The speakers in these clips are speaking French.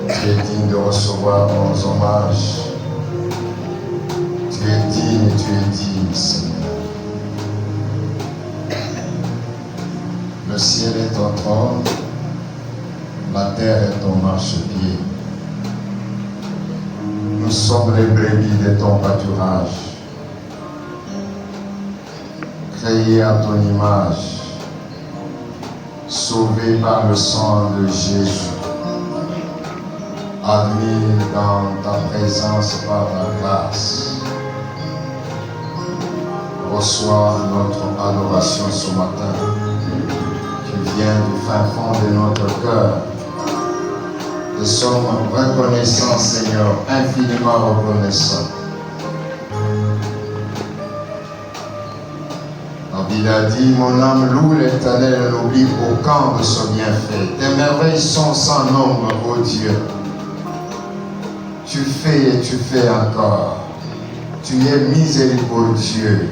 Tu es digne de recevoir nos hommages. Tu es digne, Seigneur. Le ciel est ton trône, la terre est ton marchepied. Nous sommes les brebis de ton pâturage, créés à ton image, sauvés par le sang de Jésus, admis dans ta présence par ta grâce. Reçois notre adoration ce matin, qui vient du fin fond de notre cœur. Nous sommes reconnaissants, Seigneur, infiniment reconnaissants. La Bible a dit, mon âme loue l'Éternel et n'oublie aucun de son bienfait. Tes merveilles sont sans nombre, ô Dieu. Tu fais et tu fais encore. Tu es miséricordieux,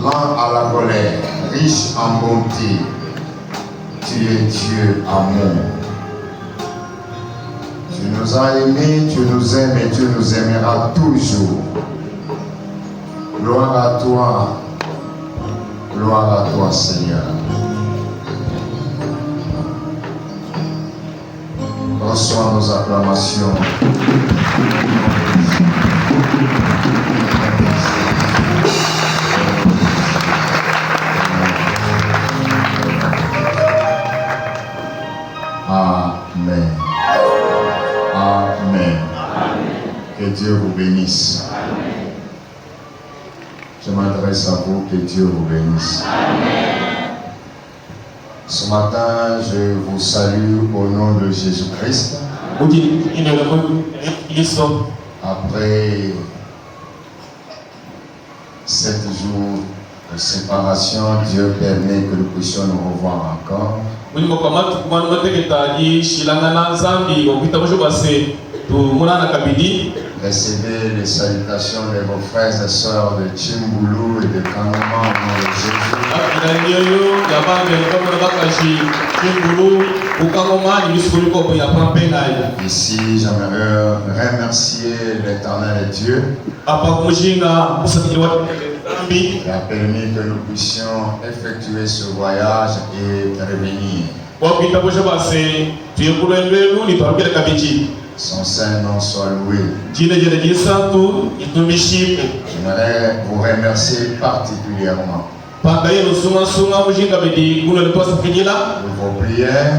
lent à la colère, riche en bonté. Tu es Dieu amour. Tu nous as aimés, tu nous aimes et tu nous aimeras toujours. Gloire à toi, Seigneur. Reçois nos acclamations. Amen. Amen. Que Dieu vous bénisse. Amen. Je m'adresse à vous, que Dieu vous bénisse. Amen. Ce matin, je vous salue au nom de Jésus-Christ. Après 7 jours de séparation, Dieu permet que nous puissions nous revoir encore. Recevez les salutations de vos frères et sœurs de Tchimboulou et de Kanoma au nom de Jésus. Ici, j'aimerais remercier l'Éternel et Dieu qui a permis que nous puissions effectuer ce voyage et revenir. Son saint nom soit loué. J'aimerais vous remercier particulièrement de vos prières,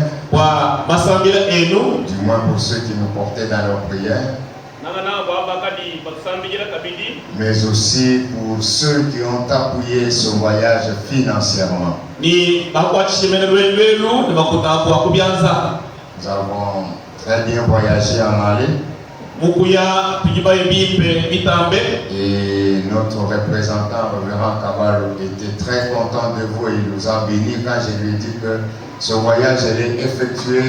du moins pour ceux qui nous portaient dans leurs prières, mais aussi pour ceux qui ont appuyé ce voyage financièrement. Nous avons très bien voyagé en aller. Et notre représentant, Révérend Caballo, était très content de vous et il nous a bénis quand je lui ai dit que ce voyage allait effectuer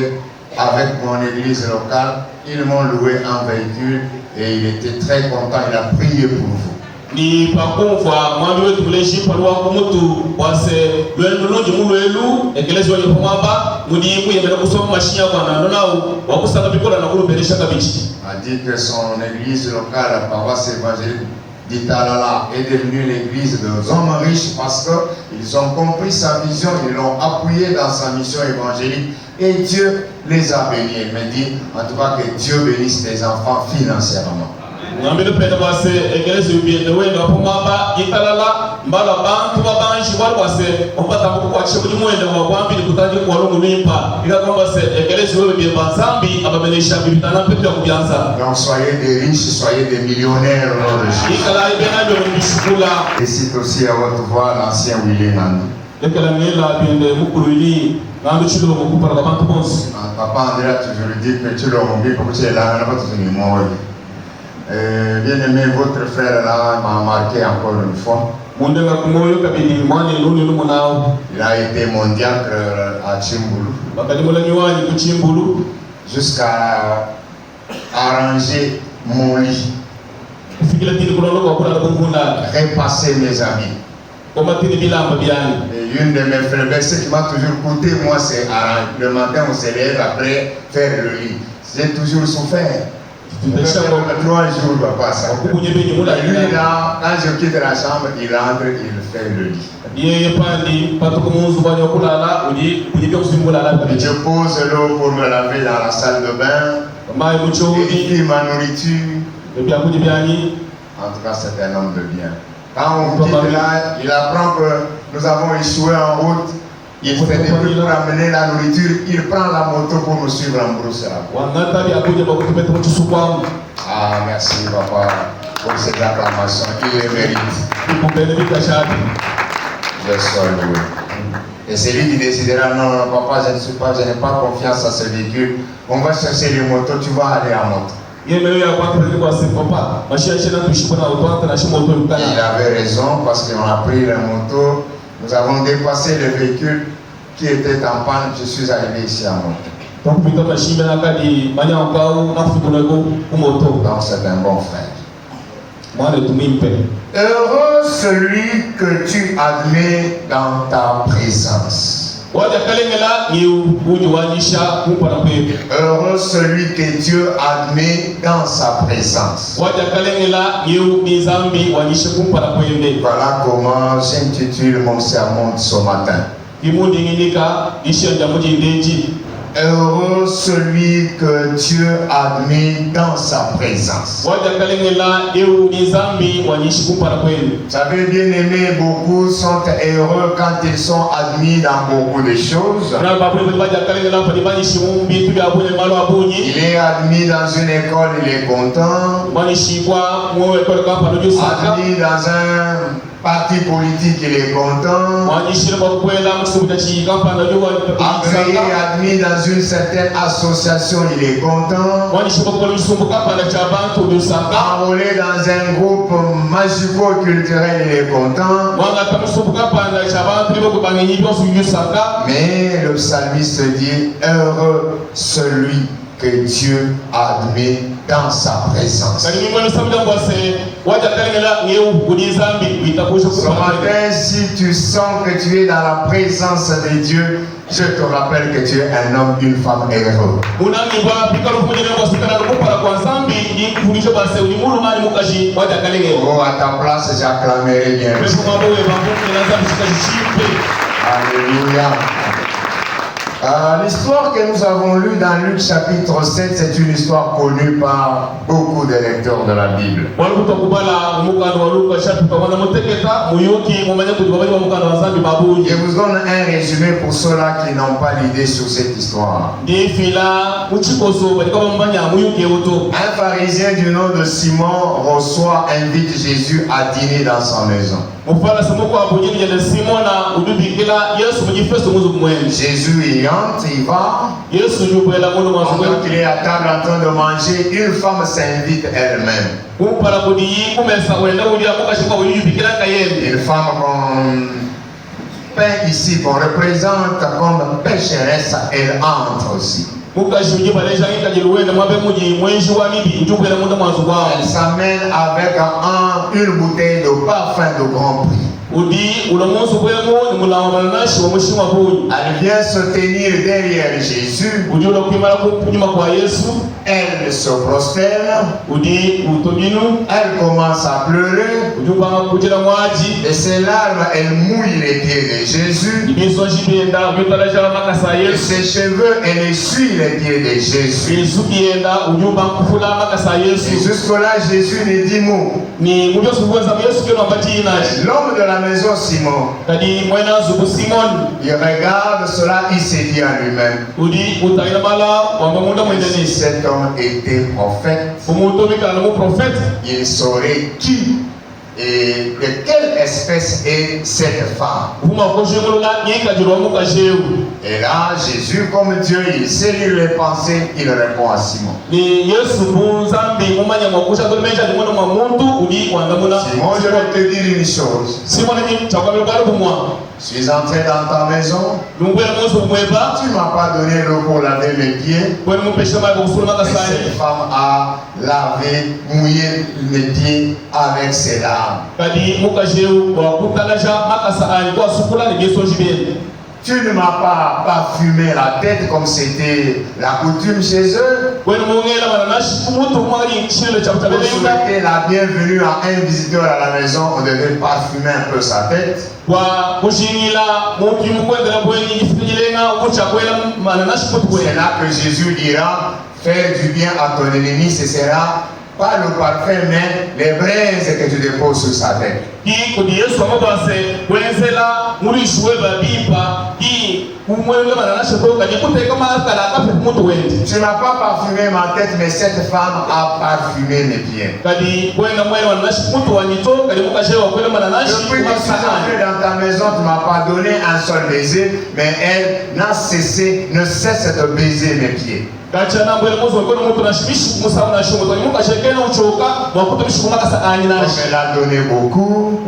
avec mon église locale. Ils m'ont loué un véhicule et il était très content, il a prié pour vous. Ni pakomva mwami wetu muleshi paluwa kumutu wase lwenu jumulu ekelezi wali pomaba mudi kuyemera kusoma mashinya bwana nonao wakusanga bikola na kuluberesha kabichi. A dit que son église locale, la paroisse évangélique d'Italala, est devenue l'église de hommes riches parce qu'ils ont compris sa vision, ils l'ont appuyé dans sa mission évangélique et Dieu les a bénis. Il me dit en tout cas que Dieu bénisse les enfants financièrement. Donc soyez des riches, soyez des millionnaires. Et c'est aussi à votre voix l'ancien Willy Nandou. Papa André a toujours dit que tu l'as oublié pour que tu es là, bien aimé, votre frère là m'a marqué encore une fois. Il a été mon diacre à Tchimboulou jusqu'à arranger mon lit, repasser mes amis. Et une de mes frères, ce qui m'a toujours coûté, moi, c'est le matin on se lève après faire le lit. J'ai toujours souffert. 3 jours, papa, ça. Et lui, là, quand je quitte la chambre, il entre, il fait le lit. Je pose l'eau pour me laver dans la salle de bain. Il fait ma nourriture. En tout cas, c'est un homme de bien. Quand on quitte là, il apprend que nous avons échoué en route. Il fait des bruits pour amener la nourriture. Il prend la moto pour nous suivre en brousse. Ah, merci papa pour cette acclamation. Il les mérite. Je sois loué. Et c'est lui qui décidera, non, papa, je n'ai pas confiance à ce véhicule. On va chercher les motos, tu vas aller en moto. Il avait raison parce qu'on a pris la moto. Nous avons dépassé le véhicule qui était en panne. Je suis arrivé ici en moto. Donc c'est un bon frère. Heureux celui que tu admets dans ta présence. Heureux celui que Dieu admet dans sa présence. Voilà comment j'intitule mon sermon ce matin. Heureux celui que Dieu admet dans sa présence. Vous savez, bien aimé, beaucoup sont heureux quand ils sont admis dans beaucoup de choses. Il est admis dans une école, il est content. Admis dans un parti politique, il est content. Admis dans une certaine association, il est content. Enrôlé dans un groupe magico-culturel, il est content. Mais le psalmiste dit, heureux celui que Dieu admet dans sa présence. Ce matin, si tu sens que tu es dans la présence de Dieu, je te rappelle que tu es un homme, une femme heureux. Oh, à ta place, j'acclamerai bien. Alléluia. L'histoire que nous avons lue dans Luc chapitre 7, c'est une histoire connue par beaucoup de lecteurs de la Bible. Je vous donne un résumé pour ceux-là qui n'ont pas l'idée sur cette histoire. Un pharisien du nom de Simon invite Jésus à dîner dans sa maison. Jésus y entre, il va. Pendant qu'il est à table en train de manger, une femme s'invite elle-même. Une femme qu'on peint ici, qu'on représente comme pécheresse, elle entre aussi. Elle s'amène avec une bouteille de parfum de grand prix. Elle vient se tenir derrière Jésus. Elle se prosterne. Elle commence à pleurer. Et ses larmes, elle mouille les pieds de Jésus. Et ses cheveux, elle essuie les pieds de Jésus. Et jusque-là, Jésus ne dit mot. L'homme de la maison Simon, il regarde cela, il s'est dit à lui-même, si cet homme était prophète, il saurait qui et de quelle espèce est cette femme. Et là, Jésus, comme Dieu, il sait lire les pensées, il répond à Simon. Simon, je vais te dire une chose. Je suis entré dans ta maison. Tu ne m'as pas donné l'eau pour laver mes pieds. Mais cette femme a lavé, mouillé mes pieds avec ses larmes. Tu ne m'as pas parfumé la tête comme c'était la coutume chez eux. souhaiter la bienvenue à un visiteur à la maison, on devait parfumer un peu sa tête. C'est là que Jésus dira, faire du bien à ton ennemi, ce sera pas le parfum, mais les braises que tu déposes sur sa tête. Tu n'as pas parfumé ma tête, mais cette femme a parfumé mes pieds. Depuis que je suis entré dans ta maison, tu ne m'as pas donné un seul baiser, mais elle n'a cessé, ne cesse de baiser mes pieds. Elle a donné beaucoup.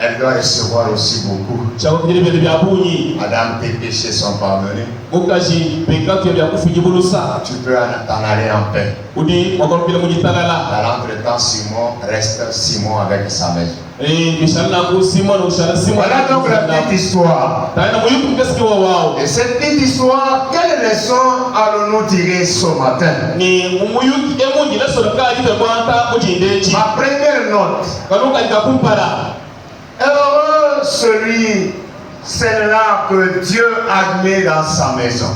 Elle doit recevoir aussi beaucoup. Madame, tes péchés sont pardonnés. Tu peux t'en aller en paix. Dans l'entretemps, Simon reste Simon avec sa maison. Voilà donc la petite histoire. Et cette petite histoire, quelle leçon allons-nous tirer ce matin? Ma première note. Heureux celle-là que Dieu admet dans sa maison.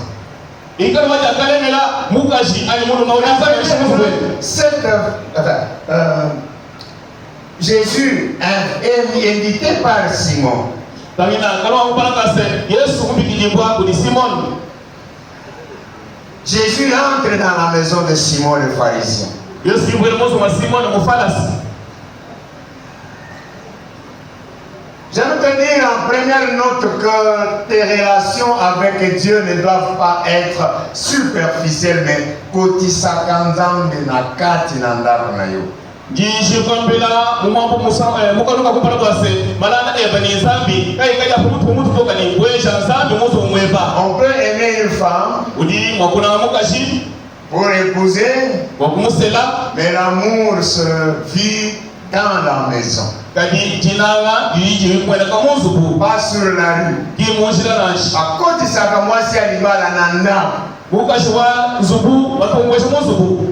Jésus est invité par Simon. Jésus entre dans la maison de Simon le pharisien. J'aime te dire en première note que tes relations avec Dieu ne doivent pas être superficielles, mais kotisakandam de nakati nandarunayo. On peut aimer une femme pour épouser, mais l'amour se vit dans la maison. Pas sur la rue. À côté de ça, moi, c'est animal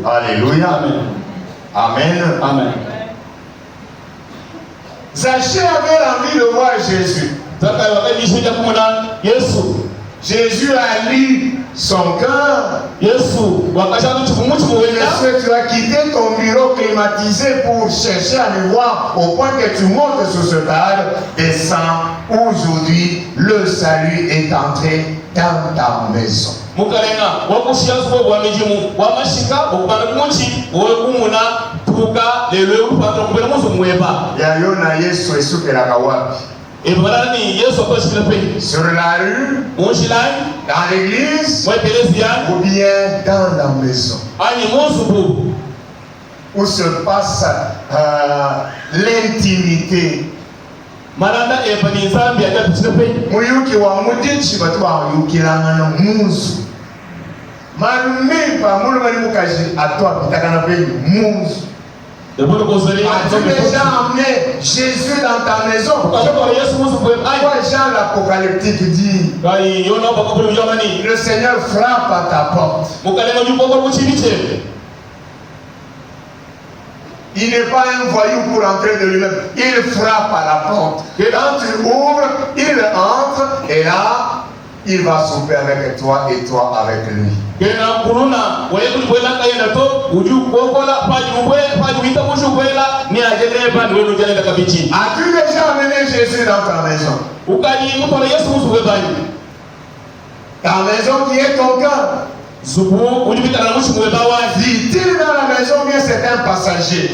Alléluia. Amen. Amen. Zachée avait envie de voir Jésus. Jésus a lu son cœur. Monsieur, tu as quitté ton bureau climatisé pour chercher à me voir au point que tu montes sur ce cadre. Descends, aujourd'hui, le salut est entré dans ta maison. Sur la rue, dans l'église, ou bien dans la maison, où se passe l'intimité. Muyuki wa mudichi batu wa yukilangana muzu. Malume pa mulumani mukaji atwa pitakana pe muzu. As-tu déjà emmené Jésus dans ta maison? Pourquoi Jean l'Apocalyptique dit le Seigneur frappe à ta porte? Il n'est pas un voyou pour entrer de lui-même. Il frappe à la porte. Et quand tu ouvres, il entre et là, il va souper avec toi et toi avec lui. As-tu déjà amené Jésus dans ta maison? Ta maison qui est ton cœur. Vit-il dans la maison, bien c'est un passager?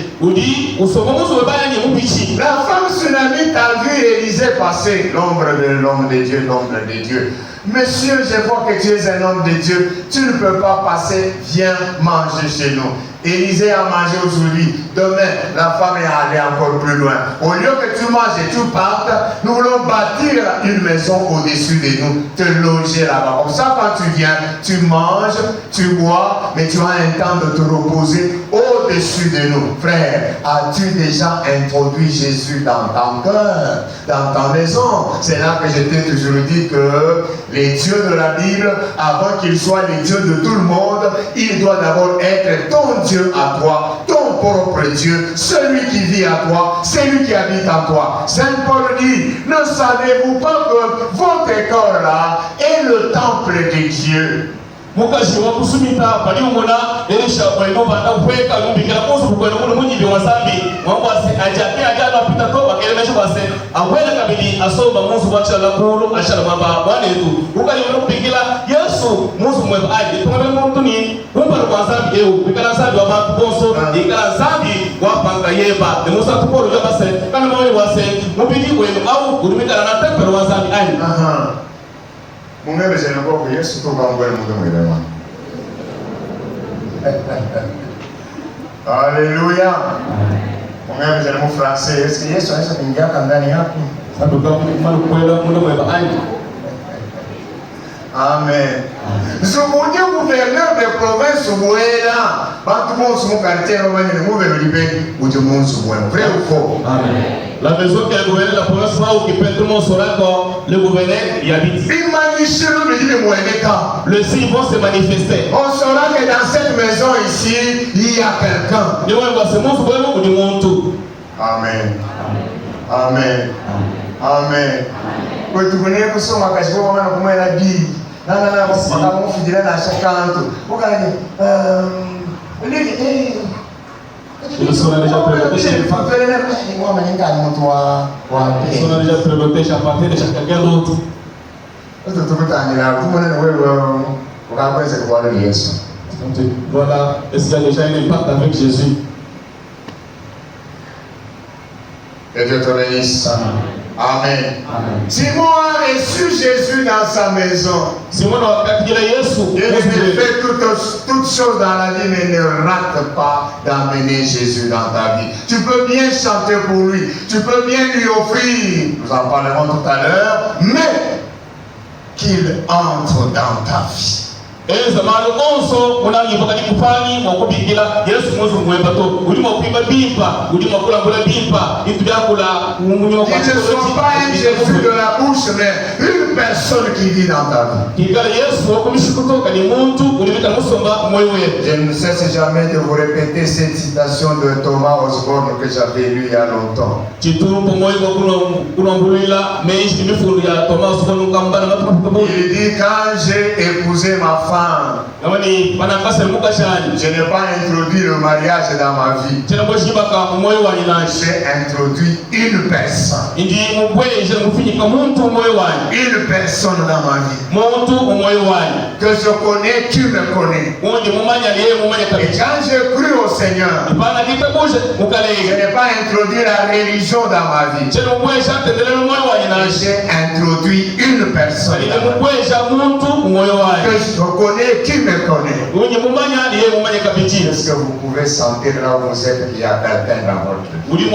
La femme tsunamite a vu Élisée passer, l'ombre de l'homme de Dieu, l'ombre de Dieu. Monsieur, je vois que tu es un homme de Dieu, tu ne peux pas passer, viens manger chez nous. Élisée a mangé aujourd'hui, demain la femme est allée encore plus loin. Au lieu que tu manges et tu partes, nous voulons bâtir une maison au-dessus de nous, te loger là-bas. Comme ça, quand tu viens, tu manges, tu bois, mais tu as un temps de te reposer. Oh au-dessus de nous. Frère, as-tu déjà introduit Jésus dans ton cœur, dans ta maison? C'est là que je t'ai toujours dit que les dieux de la Bible, avant qu'ils soient les dieux de tout le monde, il doit d'abord être ton Dieu à toi, ton propre Dieu, celui qui vit à toi, celui qui habite en toi. Saint Paul dit, ne savez-vous pas que votre corps là est le temple de Dieu? Mukashi wa kusumita pali umona elisha kwa ino banda kweka lumbikira kusu kwa ino munyibi wasambi mwambwase ajake ajana pita to bakelemesha base awela kabili asomba musu wacha la kulu ashala mamba bwana yetu ukali lumbikira Yesu musu mwe aje tumwe muntu ni umpara kwa sambi eu bikala sambi wa bantu bonso ikala sambi wa panga yeba de musa tukoro yo base kana mwe wase mubiki kwenu au udumikala na tempero wa sambi aje Mon même je ne vois que Yesu to bangwe mundo mwema. Alléluia. Mon même je ne vois français. Est-ce que Yesu anaweza kuingia ndani yako? Sababu kama kwenda mundo mwema aje. Amen. Je vous dis gouverneur de province Bouela, bantu bonso mu quartier wabanye ne mube libeni uje monso mwema. Vrai ou faux? Amen. La maison qui a gouverné la province où qui peut tout le monde saura quand le gouverneur y habite. Le signe vont se manifester. On saura que dans cette maison ici, il y a quelqu'un. Amen. Amen. Amen. Quand tu connais que ça, ma cache, on va comment elle a dit. Non, non, non, on va fidèle à chaque canto. On va dire, ils sont déjà présentés chez les femmes. Ils sont déjà présentés chez quelqu'un d'autre. Voilà, est-ce qu'il y a déjà un impact avec Jésus? Que Dieu te bénisse. Amen. Simon a reçu Jésus dans sa maison. Simon a fait toutes choses dans la vie, mais ne rate pas d'amener Jésus dans ta vie. Tu peux bien chanter pour lui, tu peux bien lui offrir, nous en parlerons tout à l'heure, mais qu'il entre dans ta vie. Zamani onso unanyibuka nikufani mwakubikila Yesu mwozu mwembato ulimo kuimba bimpa ulimo kula kula bimpa itu byakula munyo kwa ne sois pas un Jésus de la bouche mais une personne qui vit dans ta vie. Kigala Yesu wakumishikutoka ni muntu ulimita musomba mwewe. Je ne cesse jamais de vous répéter cette citation de Thomas Osborne que j'avais lu il y a longtemps. Chitumpo moyo kuna mbulila meishi mifundu ya Thomas Osborne kambana matu. Il dit quand j'ai épousé ma femme, je n'ai pas introduit le mariage dans ma vie. J'ai introduit une personne. Une personne dans ma vie. Que je connais, tu me connais. Et quand j'ai cru au Seigneur, je n'ai pas introduit la religion dans ma vie. J'ai introduit une personne. Que je connais, qui me connaît. Est-ce que vous pouvez sentir là où vous êtes qu'il y a quelqu'un dans votre vie?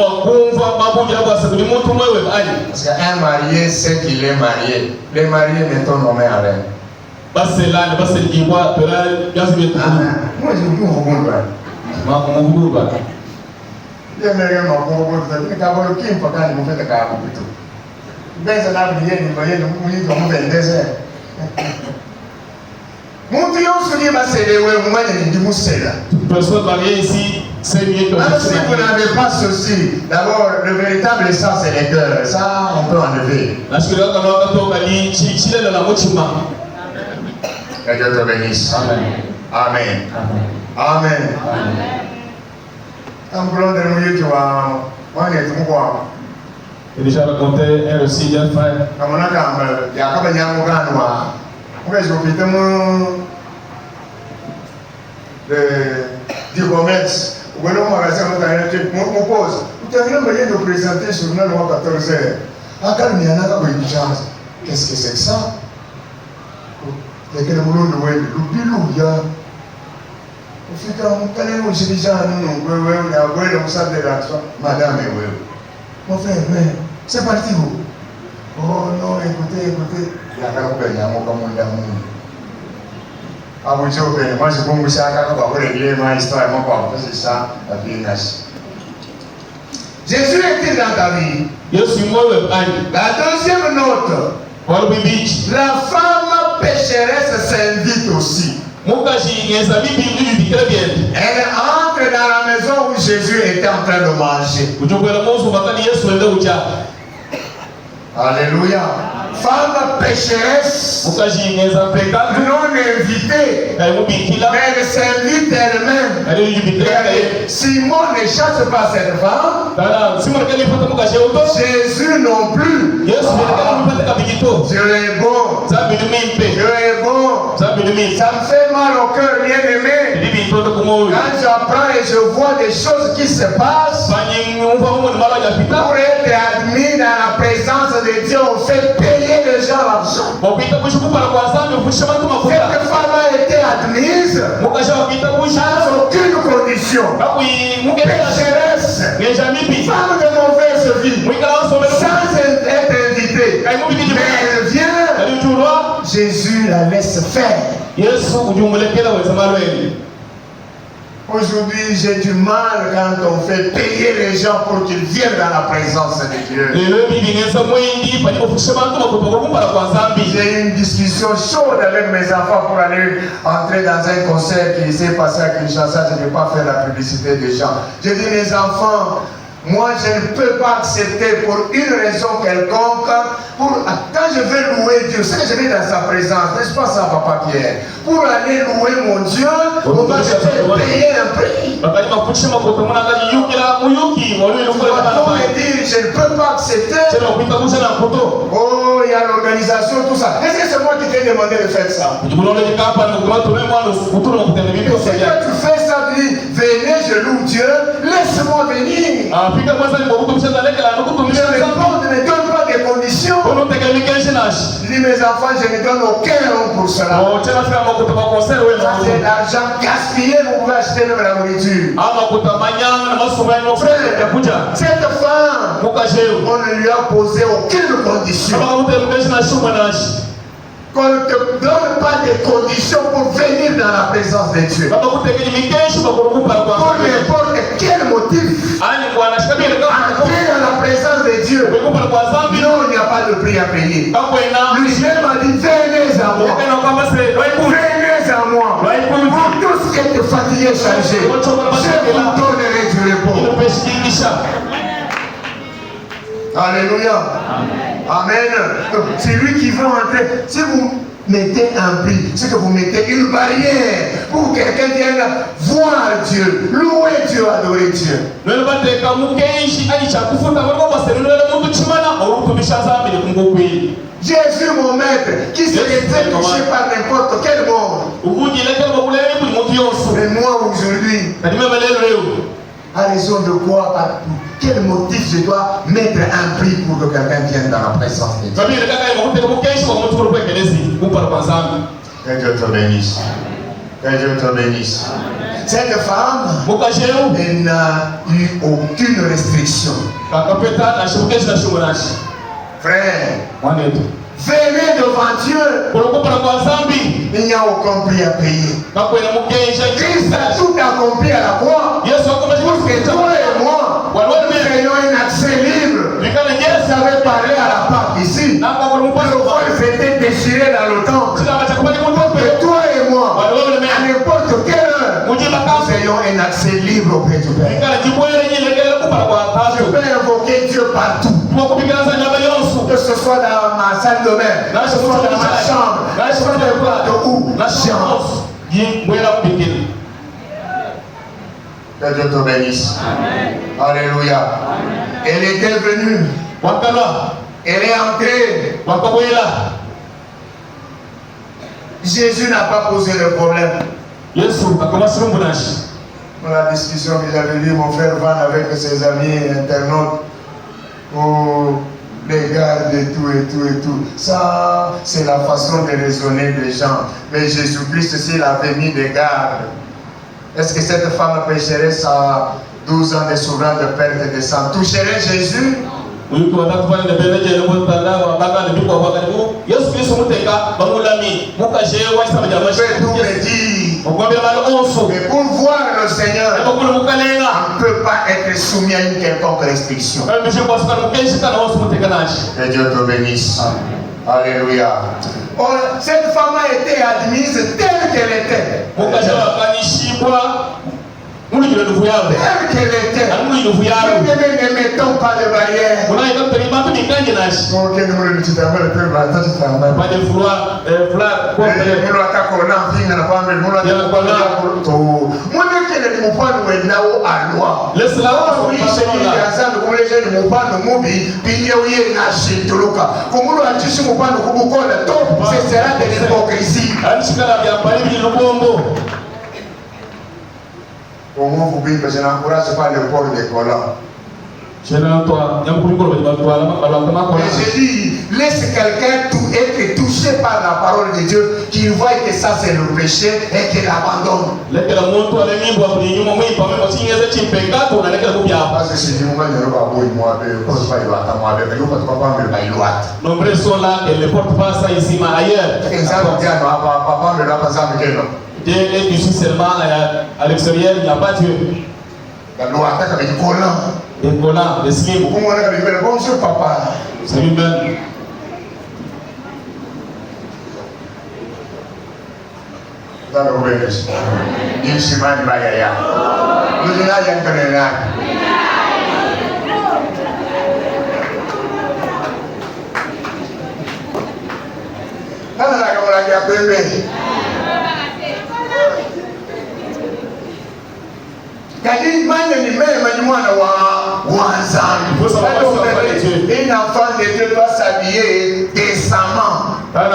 Parce qu'un marié sait qu'il est marié. Les mariés ne t'ont nommé à rien. Moi je vous dis personne mariée ici, c'est mieux que même si vous n'avez pas ceci, d'abord le véritable sang c'est les cœurs, ça on peut enlever. Que Dieu te bénisse. Amen. Amen. J'ai déjà raconté un récit d'un frère. Du commerce, ou alors au magasin, on pose. Vous avez moyen de présenter sur le 14h. Qu'est-ce que c'est que ça? Il y a quelqu'un qui a dit, madame, mon frère, c'est parti où? Oh non, écoutez, il y a un peu de Moi, je peux me faire pour régler ma histoire et mon corps. C'est ça, la vie nache. Jésus est-il dans ta vie? La deuxième note. La femme pécheresse s'invite aussi. Elle entre dans la maison où Jésus était en train de manger. Alléluia. Femme pécheresse, non invitée, mais elle s'invite elle-même. Simon ne chasse pas cette femme. Jésus non plus. Dieu est bon. Dieu est bon. Ça me fait mal au cœur, bien aimé. Quand j'apprends et je vois des choses qui se passent, pour être admis dans la présence de Dieu, on fait payer les gens l'argent. Cette femme a été admise sans aucune condition. Pécheresse, femme de mauvaise vie, sans être invitée. Mais elle vient, Jésus la laisse faire. Aujourd'hui, j'ai du mal quand on fait payer les gens pour qu'ils viennent dans la présence de Dieu. J'ai eu une discussion chaude avec mes enfants pour aller entrer dans un concert qui s'est passé à Kinshasa. Je ne vais pas faire la publicité des gens. J'ai dit, mes enfants, moi je ne peux pas accepter pour une raison quelconque, quand je vais louer Dieu, c'est que je vais dans sa présence, n'est-ce pas ça, Papa Pierre? Pour aller louer mon Dieu, on va se faire payer un prix. On me dit, je ne peux pas accepter. Oh, il y a l'organisation, tout ça. Est-ce que c'est moi qui t'ai demandé de faire ça? Et quand tu fais ça, tu dis, venez, je loue Dieu, laisse-moi venir. Ne me donne pas des conditions. Je dis, mes enfants, je ne donne aucun nom pour cela. Ça, c'est l'argent gaspillé, vous pouvez acheter même la nourriture. Cette femme, on ne lui a posé aucune condition. Qu'on ne te donne pas de conditions pour venir dans la présence de Dieu. Pour n'importe quel motif. Entrer dans la présence de Dieu. Non, il n'y a pas de prix à payer. Lui-même a dit, venez à moi. Venez à moi. Vous tous qui êtes fatigués, chargés, je vous donnerai du repos. Alléluia. Amen. C'est lui qui veut entrer. Si vous mettez un prix, c'est que vous mettez une barrière pour que quelqu'un vienne voir Dieu, louer Dieu, adorer Dieu. Jésus, mon maître, qui se laissait toucher par n'importe quel monde. Mais moi aujourd'hui, à raison de quoi, par quel motif je dois mettre un prix pour que quelqu'un vienne dans la présence de Dieu? Que Dieu te bénisse. Que Dieu te bénisse. Cette femme, elle n'a eu aucune restriction. Frère, venez devant Dieu. Il n'y a aucun prix à payer. Christ a tout accompli à la croix. Pour que toi et moi, nous ayons un accès libre. Vous savez parler à la part ici. Le vol s'était déchiré dans le temps. Pour que toi et moi, à n'importe quelle heure, nous ayons un accès libre auprès du Père. Je peux invoquer Dieu partout. Que ce soit dans ma salle de bain, que ce soit dans ma chambre, que ce soit n'importe où. Que Dieu te bénisse. Amen. Alléluia. Amen. Elle était venue. Elle est entrée. Jésus n'a pas posé le problème. Dans la discussion que j'avais eue, mon frère Van avec ses amis internautes, pour les gardes et tout et tout et tout. Ça, c'est la façon de raisonner des gens. Mais Jésus-Christ, s'il avait mis des gardes, est-ce que cette femme pécheresse à 12 ans de souverain de perte de sang toucherait Jésus? Uyuki watatu pale ndebele je ngo tanda wa banga ne biko kwa kanibu. Yesu Kristo muteka bangulami mukaje wa sama jama. Mais pour voir le Seigneur, on ne peut pas être soumis à une quelconque restriction. Que Dieu te bénisse. Alléluia. Cette femme a été admise telle qu'elle était. Telle qu'elle était. Ne mettons pas de barrière. Ce sera de l'hypocrisie. Au moins, vous pouvez, je n'encourage pas le port des collants. Mais je dis, laisse quelqu'un être touché par la parole de Dieu, qu'il voit que ça c'est le péché et qu'il abandonne. Parce que si je nombreux sont là et ne portent pas ça ici, mais ailleurs. Et tu suis seulement à l'extérieur, il n'y a pas Dieu. Et collant, les slim. Bonjour papa. Salut Ben. Un enfant de Dieu doit s'habiller décemment. Elle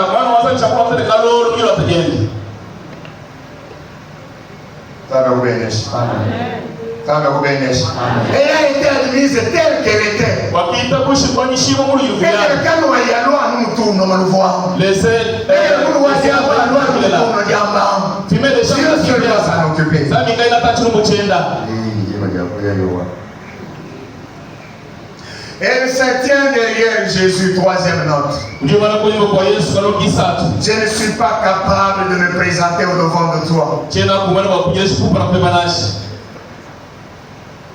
a été admise telle qu'elle était. Et quand nous allons à nous tournons, nous voyons. Elle se tient derrière Jésus, troisième note. Je ne suis pas capable de me présenter au devant de toi.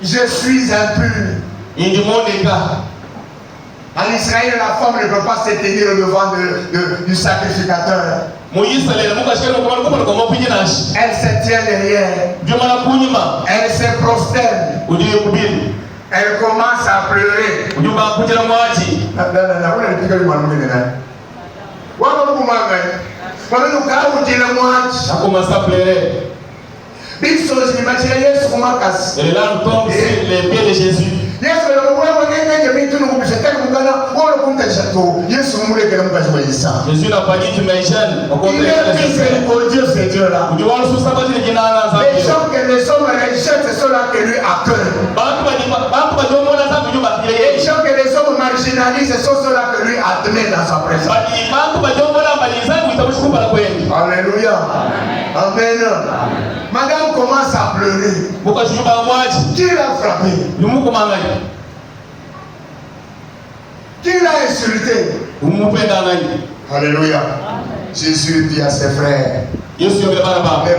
Je suis impur. En Israël, la femme ne peut pas se tenir au devant du sacrificateur. Elle se tient derrière. Elle se prosterne. Elle commence à pleurer. Elle commence à pleurer. Et là nous tombons sur les pieds de Jésus. Jésus n'a pas dit tu m'es jeune. Il est miséricordieux ce Dieu-là. Les gens que les hommes rejettent, c'est ceux-là que lui accueille. Les gens que les hommes marginalisent, ce sont ceux-là que lui admet dans sa présence. Alléluia. Amen. Madame commence à pleurer. Qui l'a frappé? Qui l'a insulté? Alléluia. Jésus dit à ses frères, ne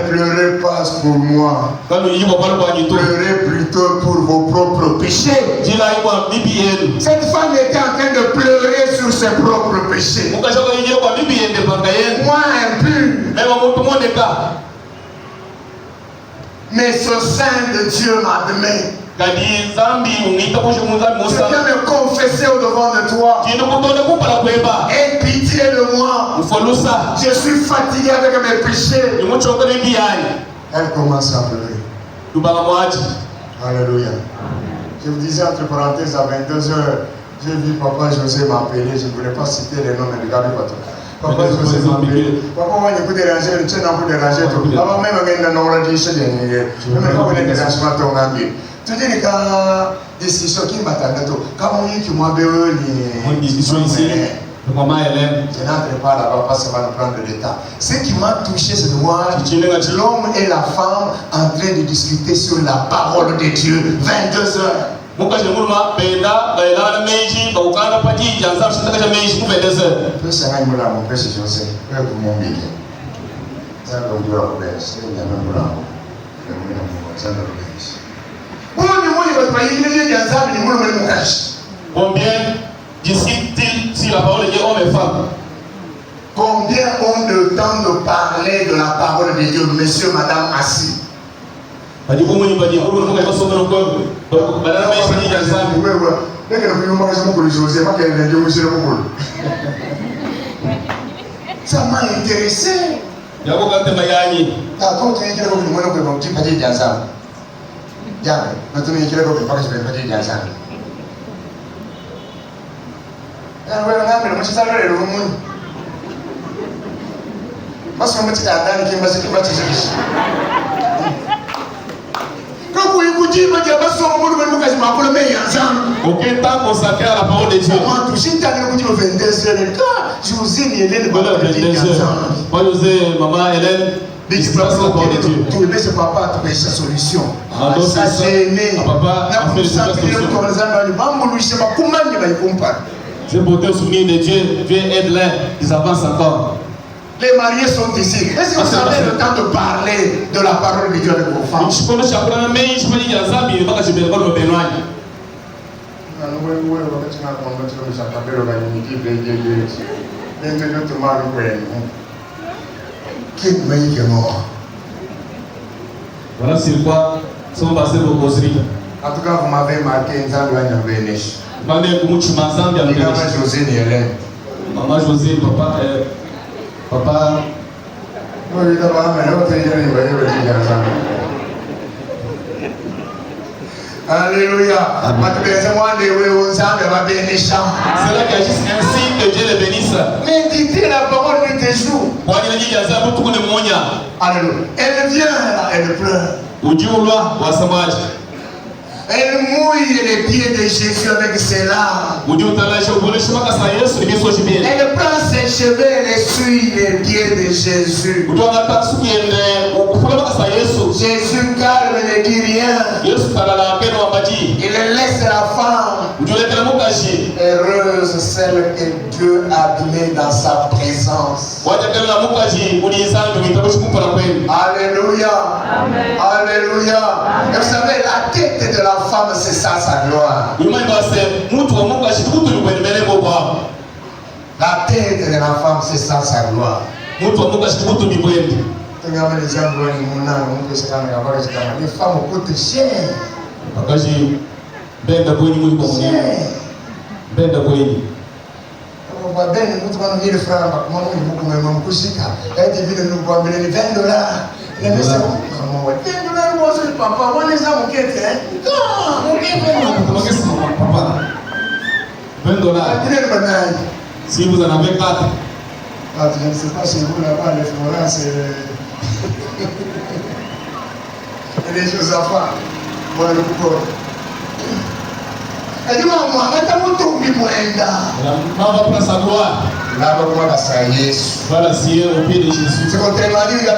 pleurez pas pour moi. Pleurez plutôt pour vos propres péchés. Cette femme était en train de pleurer sur ses propres péchés. Moi impur. Mais ce sein de Dieu m'admet. Je viens me confesser au devant de toi. Aie pitié de moi. Je suis fatigué avec mes péchés. Elle commence à pleurer. Alléluia. Je vous disais entre parenthèses à 22h, j'ai vu papa José m'appeler. Je ne voulais pas citer les noms, mais regardez pas tout. Papa José m'appeler. Papa, moi, je peux déranger, je tiens à vous déranger tout. Avant même, je ne sais pas si dérangement ton ami. Tu dis que discussion qui m'attendait tout. Quand on dit que moi, je discussion ici. Je n'entre pas là-bas parce que ça va nous prendre de temps. Ce qui m'a touché, c'est de voir l'homme et la femme en train de discuter sur la parole de Dieu. 22h. mukaje muluma benda bailana meiji baukana paji janza mshitaka meiji mubendeze pesa ngai mula mo pesa Jose kwa kumombike zanga ndio kubesa nyama mula ndio mo zanga kubesa huyo ni mmoja kwa ile janza ni muluma ni mukashi combien discute-t-il si la parole de Dieu homme et femme? Combien ont le temps de parler de la parole de Dieu, monsieur, madame, assis? Badi ko muni badi ko mo ko so no ko donc badana may fani janza oui oui dès que nous avons commencé à José ma qu'elle est monsieur le Mongol ça m'a intéressé ya ko kante mayani ah quand tu es là comme moi ko bon tu pas dire janza ya maintenant tu es là comme pas que je vais pas dire janza ah ouais on a mais moi ça là le monde parce que moi tu as dans qui m'a dit que pas tu quand vous écoutez, vous dites que aucun temps consacré à la parole de Dieu. Moi, José, maman, Hélène, il se passe la parole de Dieu. Tu aimais ce papa, tu as sa solution. Ça, c'est aimé. Papa a fait sa solution. C'est pour te souvenir de Dieu. Dieu aide-les, ils avancent encore. Les mariés sont ici. Est-ce que vous avez le temps de parler de la parole de Dieu avec vos femmes? Voilà sur quoi sont passées vos causeries. En tout cas, vous m'avez marqué une zambie à Nyambénish. José et Hélène. Maman José, papa. Papa. Alléluia. C'est là qu'il agisse ainsi que Dieu les bénisse. Méditez la parole de tes jours. Alléluia. Elle vient là, elle pleure. Elle mouille les pieds de Jésus avec ses larmes. Elle prend ses cheveux et essuie les pieds de Jésus. Jésus calme et ne dit rien. Il laisse la femme. Heureuse celle que Dieu a mis dans sa présence. Alléluia. Alléluia. Et vous savez, la tête de la femme, c'est ça sa gloire. La tête de la femme, c'est ça sa gloire. Les femmes coûtent cher. Si vous en avez 4. Je ne sais pas chez vous là-bas, les Florence et les Josaphat. Voilà le corps. Elle dit, maman, sa gloire. Voilà, si au pied de Jésus. C'est contrairement à dire, elle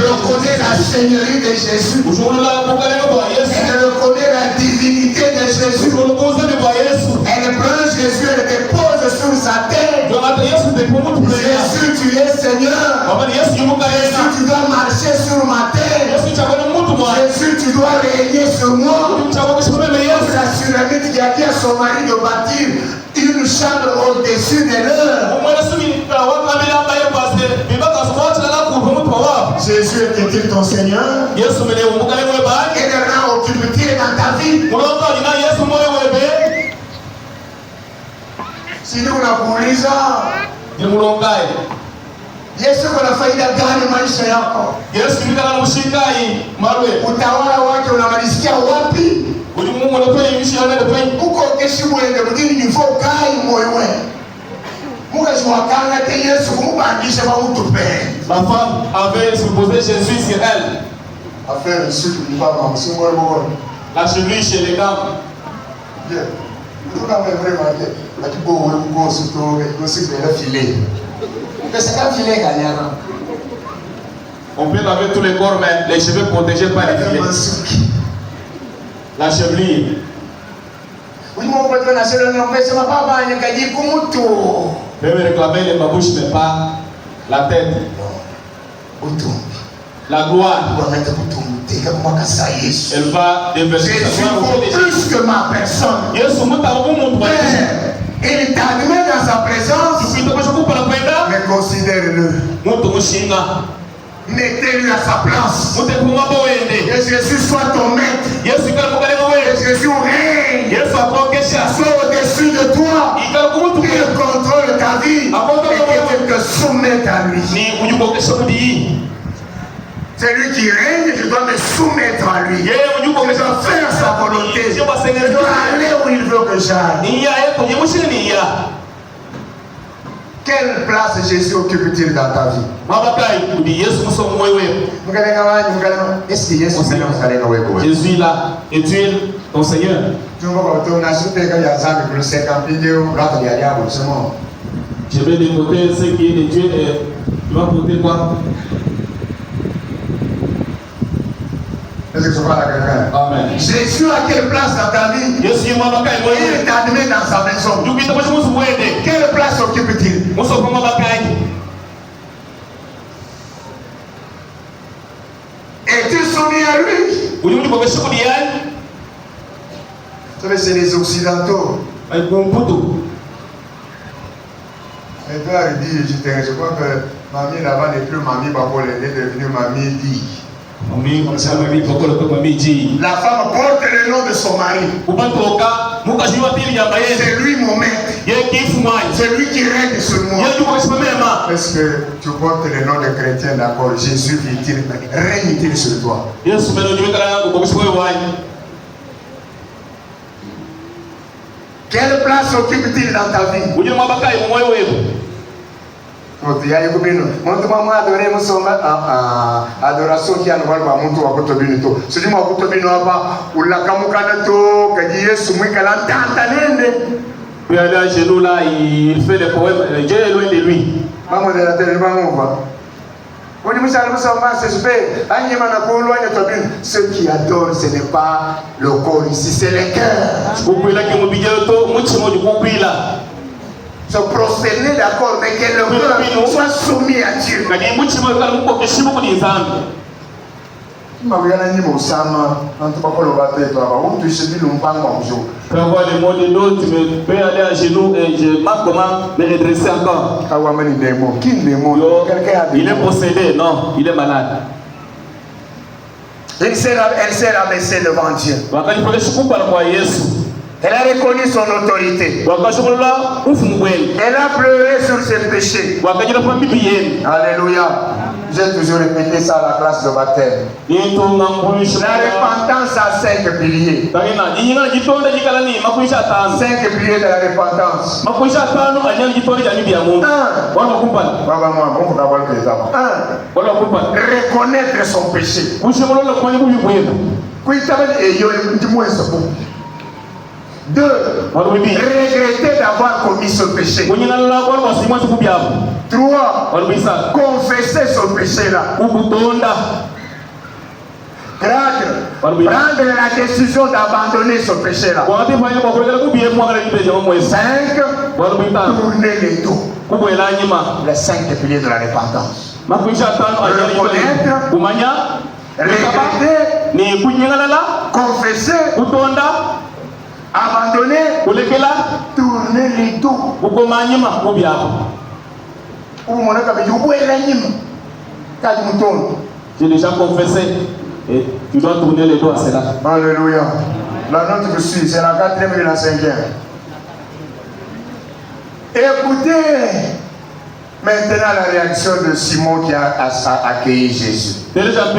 reconnaît la seigneurie de Jésus. Elle reconnaît la divinité de Jésus. Elle prend Jésus et le dépose sur sa tête. Jésus, tu es Seigneur. Jésus, tu dois marcher sur ma tête. Jésus, tu dois régner sur moi. La Sulamite qui a dit à son mari de bâtir une chambre au-dessus de leur. Jésus était-il ton Seigneur? Quel rang occupe-t-il dans ta vie? Si nous unakuuliza Yesu kuna faida gani maisha yako? Utawala wake unamalizikia wapi? Uko keshi mwende mutini nifo kai moywe. Mukazi wakanga te Yesu kumubandisha bamutupe. La femme avait supposé Jésus sur elle. Affaire suite du femme msimwe mwo. La cheville chez les dames. Bien. Tout quand même vraiment que la qui beau go surtout go c'est le filet. Que c'est un filet gagnant. On peut laver tous les corps, mais les cheveux protégés par les filets. La chevelure. Oui, mon pote, on a seul nom, mais c'est ma papa, il y a dit comment tout. Je vais réclamer les babouches, mais pas la tête. La gloire. Elle va déverser sa gloire. Plus que ma personne. Il t'admet dans sa présence. Mais considère-le. Mettez-lui à sa place. Que Jésus soit ton maître. Que Jésus règne. Soit au-dessus de toi. Qu'il contrôle ta vie. Et que tu te soumette à lui. C'est lui qui règne, je dois me soumettre à lui. Je dois faire sa volonté. Je dois aller où il veut que j'aille. Quelle place Jésus occupe-t-il dans ta vie? Jésus est là, et tu es ton Seigneur. Je vais déporter ce qui est de Dieu et tu vas porter quoi? Amen. Jésus a quelle place dans ta vie? Il t'admet dans sa maison. Quelle place occupe-t-il? Es-tu soumis à lui? Vous savez, c'est les Occidentaux. Edouard dit, je crois que mamie là-bas n'est plus mamie, elle est devenue mamie dit. La femme porte le nom de son mari. C'est lui mon maître. C'est lui qui règne sur moi. Est-ce que tu portes le nom de chrétien, d'accord? Jésus vit-il, règne-t-il sur toi? Quelle place occupe-t-il dans ta vie? Adoration qui a nous va monter à côté de nous. Celui qui a côté de nous va ou la camoucane to que Yesu moi qu'elle entend. Puis aller à genoux là, il fait les poèmes. Dieu est loin de lui. Maman de la terre, maman va. Ceux qui adorent, ce n'est pas le corps ici, c'est le cœur. Se prosterner, d'accord, mais que le cœur soit soumis à Dieu. Pour avoir les mots de l'eau, tu peux aller à genoux et je marque comment me redresser encore. Il est possédé, non, il est malade. Elle s'est abaissée devant Dieu. Elle a reconnu son autorité. Elle a pleuré sur ses péchés. Alléluia. J'ai toujours répété ça à la classe de baptême. La repentance a 5 piliers. 5 piliers de la repentance. 1. Reconnaître son péché. 2. Regretter d'avoir commis ce péché. 3. Confesser ce péché-là. 4. Prendre la décision d'abandonner ce péché-là. 5. Tourner les dos. Les 5 piliers de la repentance. Reconnaître, regretter, confesser, abandonner, tourner les dos. J'ai déjà confessé et tu dois tourner les dos à cela. Alléluia. La note que suit, c'est la 4e et la 5e. Écoutez maintenant la réaction de Simon qui a accueilli Jésus. Et regarde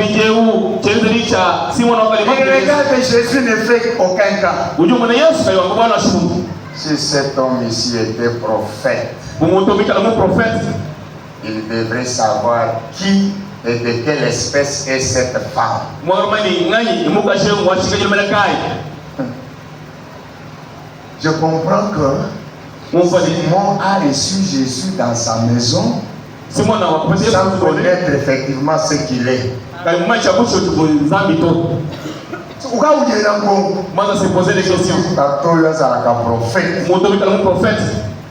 que Jésus ne fait aucun cas. Si cet homme ici était prophète, il devrait savoir qui et de quelle espèce est cette femme. Je comprends que Simon a reçu Jésus dans sa maison sans connaître effectivement ce qu'il est. Moi, c'est poser des questions. Prophète.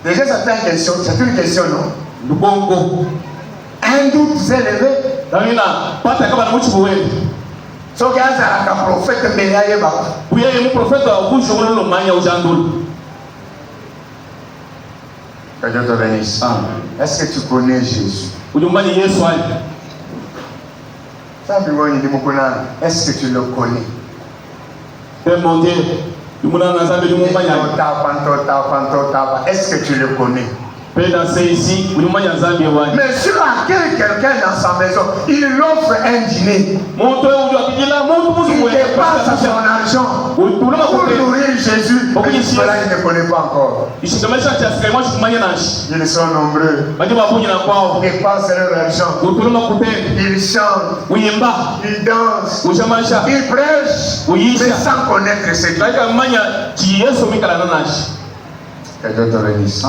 Déjà, c'est une question, non? Un doute s'est levé. So prophète que Dieu te bénisse. Est-ce que tu connais Jésus? Est-ce que tu le connais? Est-ce que tu le connais? Mais sur quelqu'un dans sa maison, il offre un dîner. Il dépasse son argent pour nourrir Jésus. Et cela, il ne connaît pas encore. Ils sont nombreux. Ils dépensent leur argent. Ils chantent. Ils dansent. Ils prêchent. Mais sans connaître ce qu'il y a. Que Dieu te bénisse.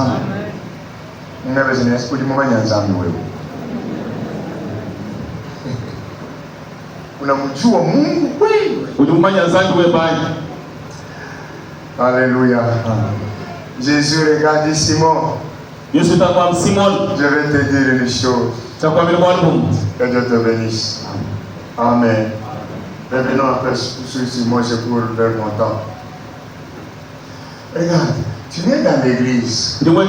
Unamjua Mungu kweli? Alléluia. Jésus regarde Simon. Je vais te dire une chose. Que Dieu te bénisse. Amen. Revenons après sur Simon, je cours vers mon temps. Regarde. Tu viens dans l'église. Avant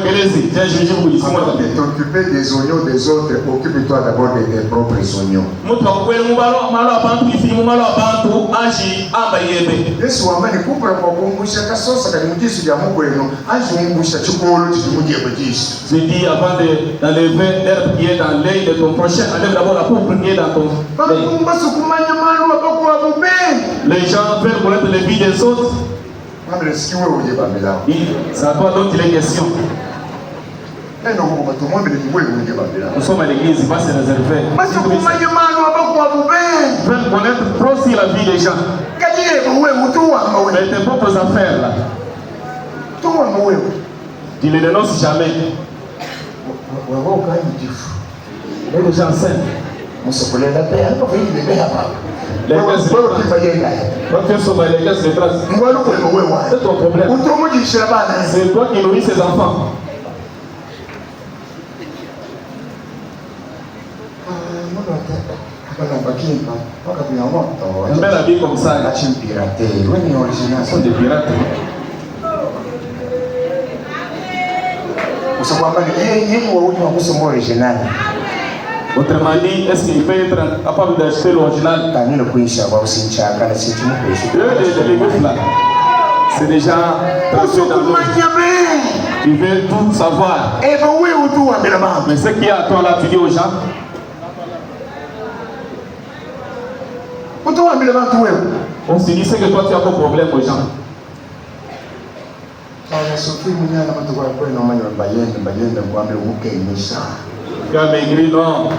de t'occuper des oignons des autres, occupe-toi d'abord de tes propres oignons. Je dis avant d'enlever l'herbe qui est dans l'œil de ton prochain, enlève d'abord la pourpre qui est dans ton œil. Les gens veulent connaître les vies des autres. C'est à toi donc il est question. Nous sommes à l'église, il va se réserver. Ils veulent connaître trop si la vie des gens. Mais tes propres affaires là. Tu ne les dénonces jamais. Les gens s'aiment. Les gars, c'est ton problème. C'est toi qui nourris ses enfants. Une belle habille comme ça. Sont des pirates. Autrement dit, est-ce qu'il peut être capable d'acheter l'original? C'est déjà tracé dans l'eau. Il veut tout savoir. Mais ce qui est à toi là, tu dis aux gens. On se dit, c'est que toi tu as un problème aux gens. Tu as maigri, non.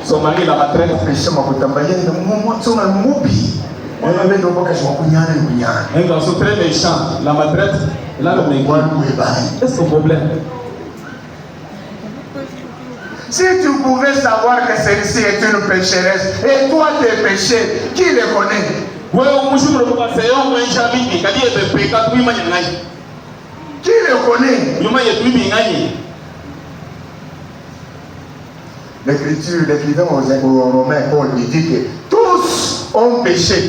Son mari la retraite. Un garçon très méchant, la retraite, là le maigri. Qu'est-ce ton problème? Si tu pouvais savoir que celle-ci est une pécheresse et toi tes péchés, qui les connaît? Qui les connaît? L'écrivain aux Romains, Paul, il dit que tous ont péché.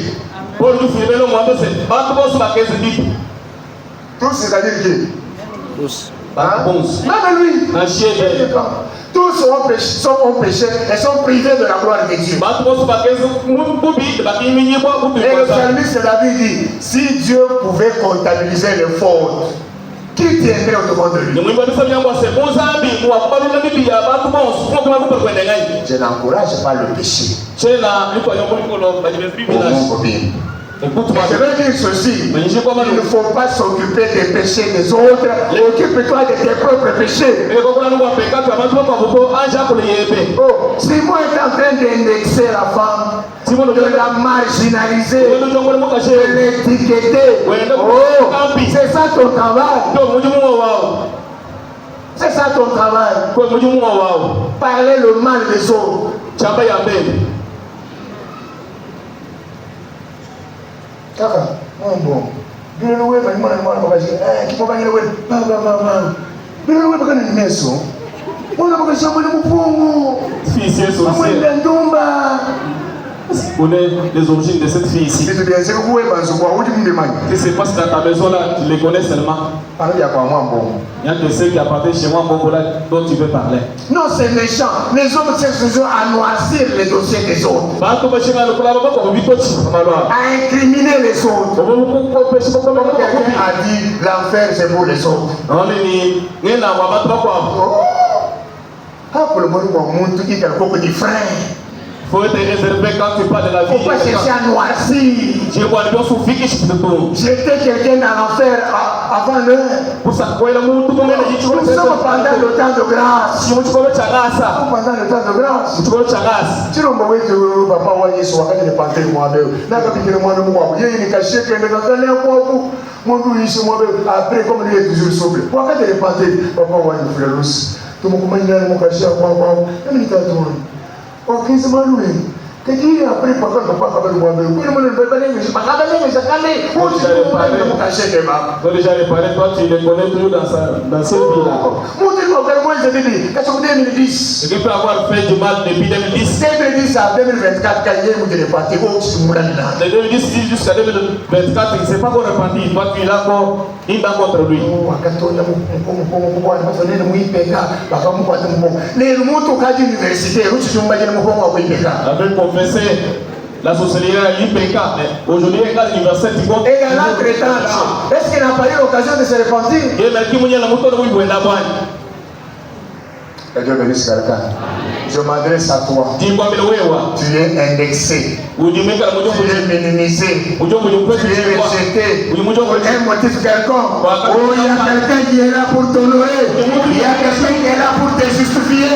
Tous, c'est-à-dire qui? Tous. Même lui. Tous ont péché et sont privés de la gloire de Dieu. Et le psalmiste David dit, si Dieu pouvait comptabiliser les fautes, qui tiendrait au-devant de lui? Je n'encourage pas le péché. Écoute-moi. Je veux dire ceci, il ne faut pas s'occuper des péchés des autres, occupe-toi de tes propres péchés. Oh, Simon est en train d'indexer la femme, de la marginaliser, de l'étiqueter. Oh, c'est ça ton travail. C'est ça ton travail. Parler le mal des autres. Kaka, bon. On est les origines de cette fille ici. C'est pas si dans ta maison là, tu les connais seulement. Il y a que ceux qui appartiennent chez moi, dont tu veux parler. Non, c'est méchant. Les hommes cherchent toujours à noircir les dossiers des autres. À incriminer les autres. Comme quelqu'un a dit, l'enfer c'est pour les autres. Pour le moment, on montre qu'il y a beaucoup de frères. Il faut être réservé quand tu parles de la vie. Il ne faut pas chercher à noircir. J'étais quelqu'un dans l'enfer avant l'heure. Nous sommes pendant le temps de grâce. Nous sommes pendant le temps de grâce. Tu n'as pas dit que papa voyait ce qu'il est parti de moi. Après, comme lui est toujours souple. Pourquoi il est parti? Papa voyait le frère Lousse. Tout le monde est caché à moi. Ok, c'est mal loué. Que Dieu a pris par contre pas comme moi. Oui, le monde ne peut pas dire, mais je pas capable de me caler. Où tu peux pas me cacher des mains. J'ai déjà réparé, toi tu les connais toujours dans cette vie-là. Moi, je te dis, qu'est-ce que 2010? Je peux avoir fait du mal depuis 2010. 2010 à 2024, quand il est parti, où tu mourras là. De 2010 jusqu'à 2024, il ne s'est pas encore repenti. Toi tu es là pour il est contre lui. Avec confessé la sorcellerie à l'IPK, mais aujourd'hui il y a l'université qui compte. Et dans l'entretemps là, est-ce qu'il n'a pas eu l'occasion de se repentir? Dieu bénisse quelqu'un. Je m'adresse à toi. Tu es indexé. Tu es minimisé. Tu es rejeté. Pour un motif quelconque. Oh, il y a quelqu'un qui est là pour t'honorer. Il y a quelqu'un qui est là pour te justifier.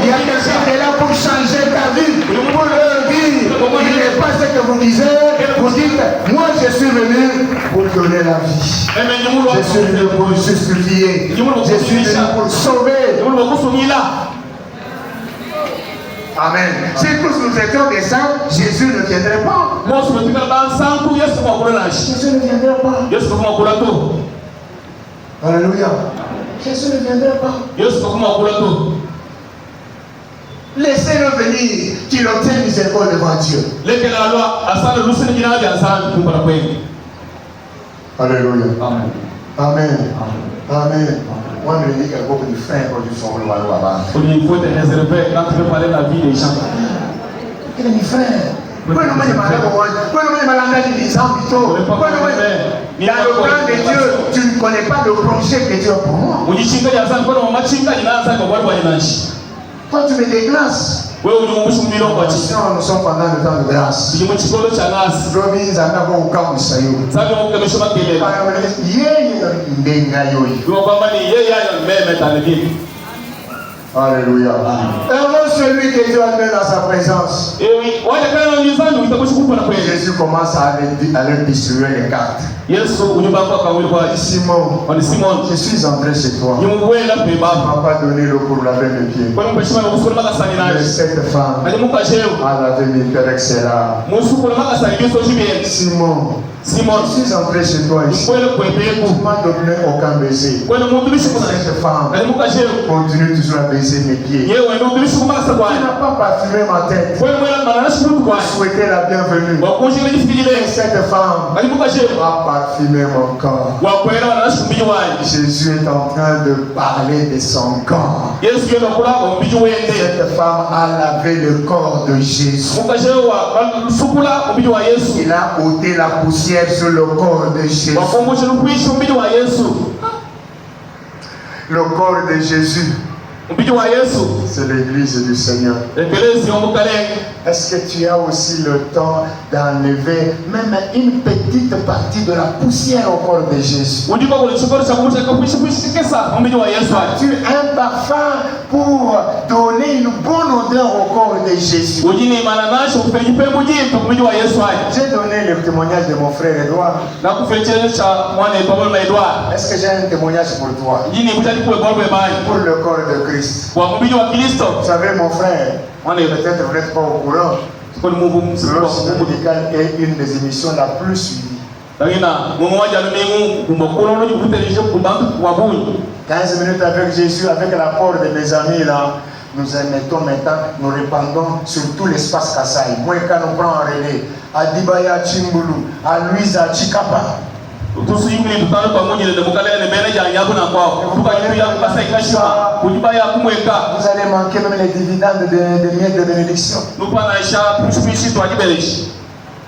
Il y a quelqu'un qui est là pour changer ta vie. Pour leur dire, il n'est pas ce que vous disiez. Vous dites, moi je suis venu pour donner la vie. Je suis venu pour justifier. Je suis venu pour sauver. Amen. Si tous nous étions des saints, Jésus ne viendrait pas. Jésus ne viendrait pas. Alléluia. Jésus ne viendrait pas. Laissez-le venir, qu'il obtienne miséricorde devant Dieu. Alléluia. Amen. Amen. Amen. Moi, je dis qu'il y a beaucoup de frères qui sont là-bas. Il faut te réserver quand tu veux parler de la vie des gens. Il y a des frères. Dans le plan de Dieu, tu ne connais pas le projet que Dieu a pour moi. Toi, tu me déclasses. Nous sommes pendant le temps de grâce. Alléluia. Heureux celui que Dieu a mis dans sa présence. Jésus commence à aller distribuer les cartes. Simon, je suis entré chez toi. Tu ne m'as pas donné l'eau pour laver mes pieds. Mais cette femme a lavé mes pieds avec ses larmes. Simon, je suis entré chez toi ici. Tu ne m'as donné aucun baiser. Cette femme continue toujours à baiser mes pieds. Tu n'as pas parfumé ma tête. Tu souhaitais la bienvenue. Cette femme a parfumé mon corps. Jésus est en train de parler de son corps. Cette femme a lavé le corps de Jésus. Il a ôté la poussière sur le corps de Jésus. Le corps de Jésus C'est l'église du Seigneur. Est-ce que tu as aussi le temps d'enlever même une petite partie de la poussière au corps de Jésus? As-tu un parfum pour donner une bonne odeur au corps de Jésus? J'ai donné le témoignage de mon frère Edouard. Est-ce que j'ai un témoignage pour toi? Pour le corps de Christ. Vous savez, mon frère, peut-être vous n'êtes pas au courant. L'Offre médicale est une des émissions la plus suivies. 15 minutes avec Jésus, avec l'apport de mes amis là, nous émettons maintenant, nous répandons sur tout l'espace Kassai. Moi, quand on prend en relais, à Dibaya Chimbulu, à Louise, à Chikapa. Vous allez manquer même les dividendes de miel de bénédiction. Il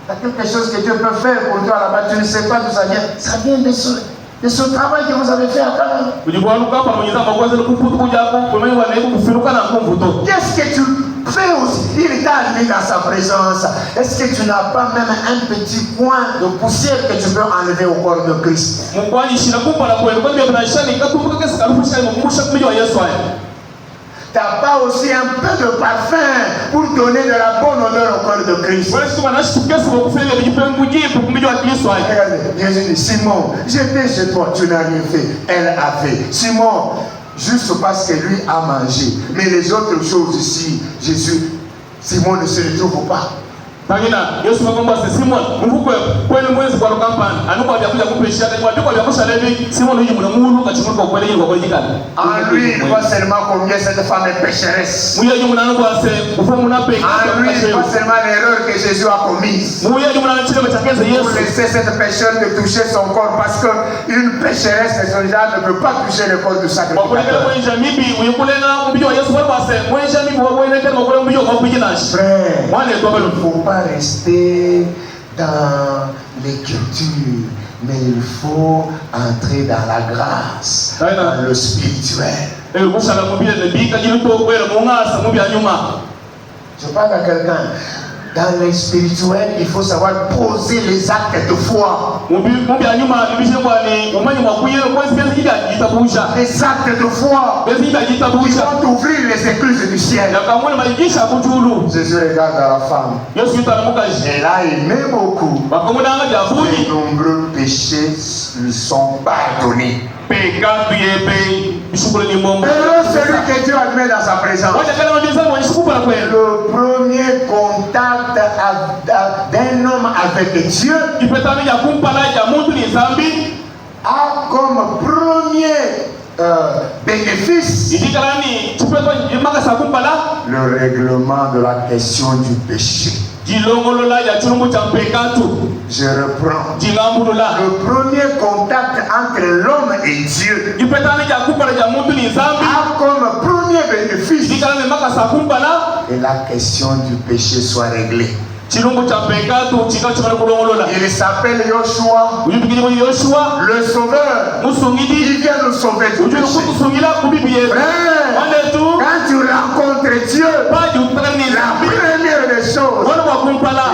y a quelque chose que Dieu peut faire pour toi là-bas, tu ne sais pas d'où ça vient. Ça vient de ce travail que vous avez fait à Canaan. Qu'est-ce que tu fais aussi? Il t'a amené dans sa présence. Est-ce que tu n'as pas même un petit coin de poussière que tu peux enlever au corps de Christ? Tu n'as pas aussi un peu de parfum pour donner de la bonne odeur au corps de Christ? Regardez, Jésus dit, Simon, j'étais chez toi, tu n'as rien fait. Elle a fait. Simon, juste parce que lui a mangé. Mais les autres choses ici, Jésus, Simon ne se retrouve pas. En lui, il voit seulement combien cette femme est pécheresse. En lui, il voit seulement l'erreur que Jésus a commise. Pour laisser cette pécheur de toucher son corps, parce qu'une pécheresse de ce genre ne peut pas toucher le corps du sacrificateur. Frère, il ne faut pas rester dans l'écriture, mais il faut entrer dans la grâce, dans le spirituel. Je parle à quelqu'un. Dans le spirituel, il faut savoir poser les actes de foi. Les actes de foi qui vont ouvrir les écluses du ciel. Jésus regarde à la femme. Et là, il met beaucoup. De nombreux péchés lui sont pardonnés. Et celui que Dieu admet dans sa présence. Le premier contact d'un homme avec Dieu a comme premier bénéfice le règlement de la question du péché. Je reprends. Le premier contact entre l'homme et Dieu a comme premier bénéfice que la question du péché soit réglée. Il s'appelle Yoshua, le sauveur. Il vient nous sauver du péché. Quand tu rencontres Dieu, la première des choses,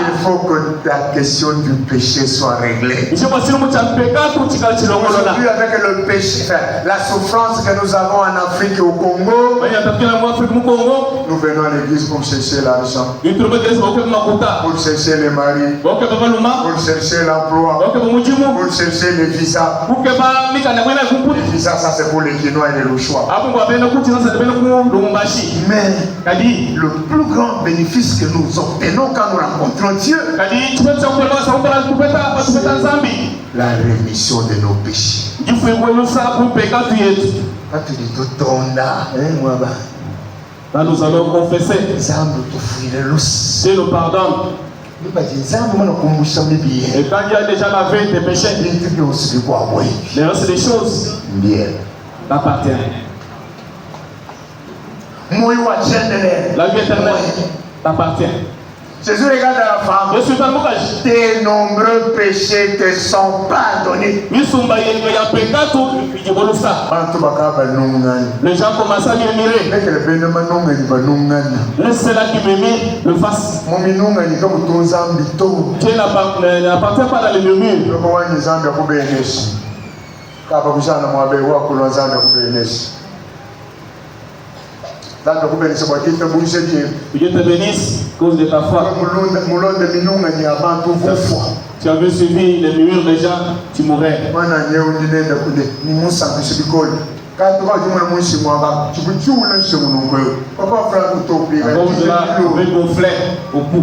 il faut que la question du péché soit réglée. Aujourd'hui, avec le péché, la souffrance que nous avons en Afrique et au Congo, nous venons à l'église pour chercher l'argent, pour chercher les maris, pour chercher l'emploi, pour chercher les visas. Les visas, ça c'est pour les Guinois et les Louchois. Mais le plus grand bénéfice que nous obtenons quand nous rencontrons Dieu, la rémission de nos péchés. Là, nous allons confesser. Dieu nous pardonne. Et quand il y a déjà lavé tes péchés, le reste des choses t'appartiennent. La vie éternelle t'appartient. Jésus regarde à la femme. Tes nombreux péchés te sont pardonnés. Les gens commencent à murmurer. Laisse-la qui murmure le fasse. Tu n'appartiens pas dans les murmures. Dieu te bénisse à cause de ta foi. Tu avais suivi les murmures des gens, tu mourrais. Gonflé au cou.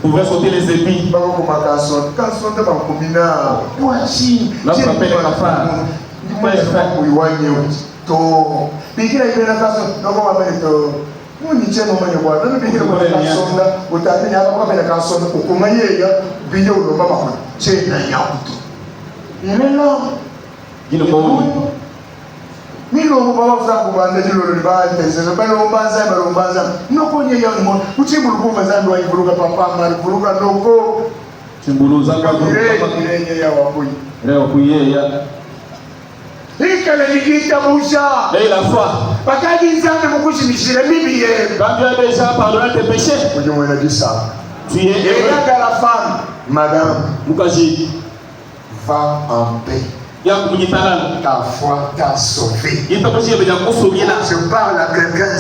Vous pouvez sauter les épis. Là, vous appelez les cafards. Et la foi. Quand Dieu a déjà pardonné tes péchés, tu es regarde à la femme. Madame, va en paix. Ta foi t'a sauvé. Je parle à quelqu'un.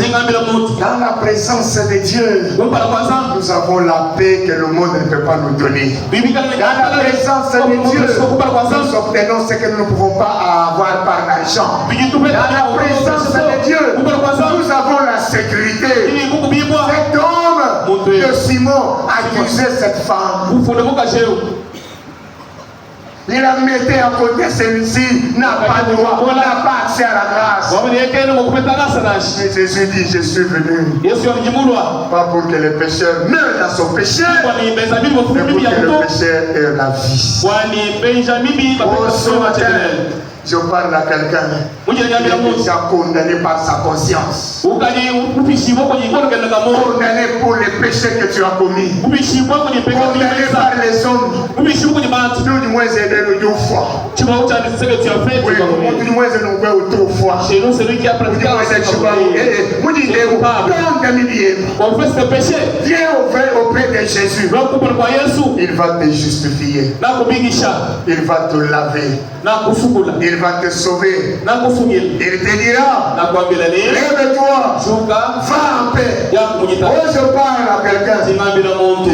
Dans la présence de Dieu, nous avons la paix que le monde ne peut pas nous donner. Dans la présence de Dieu, nous obtenons ce que nous ne pouvons pas avoir par l'argent. Dans la présence de Dieu, nous avons la sécurité. Cet homme de Simon accusait cette femme. Il a mis à côté celui-ci, n'a pas droit, n'a pas accès à la grâce. Mais Jésus dit, je suis venu, pas pour que les pécheurs meurent dans son péché, mais pour que les pécheurs aient la vie. Oh, ce matin, je parle à quelqu'un qui est déjà condamné par sa conscience. Condamné pour les péchés que tu as commis. Condamné par les hommes. Nous, du moins, c'est de nous foi. Oui, du moins, c'est nous autrefois. Chez nous, celui qui a pratiqué viens auprès de Jésus. Il va te justifier. Il va te laver. Il va te sauver. Il te dira, lève-toi, va en paix. Oh, je parle à quelqu'un qui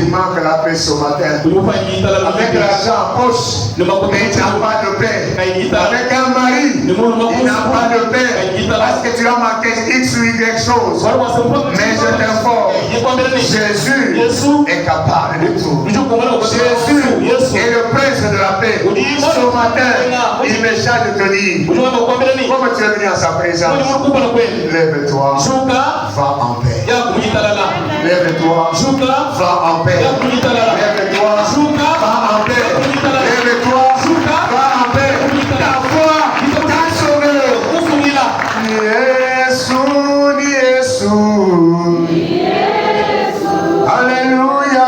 manque la paix ce matin. Avec l'argent en poche, mais il n'a pas de paix. Avec un mari, il n'a pas de paix. Parce que tu as manqué X ou Y chose. Mais je t'informe, Jésus est capable de tout. Jésus est le prince de la paix. Ce matin, il me charge de te dire, comme tu es venu à sa présence, lève-toi, va en paix. Lève-toi, va en paix. Lève-toi, va en paix. Lève-toi, va en paix. Ta foi t'a sauvé. Jésus. Alléluia.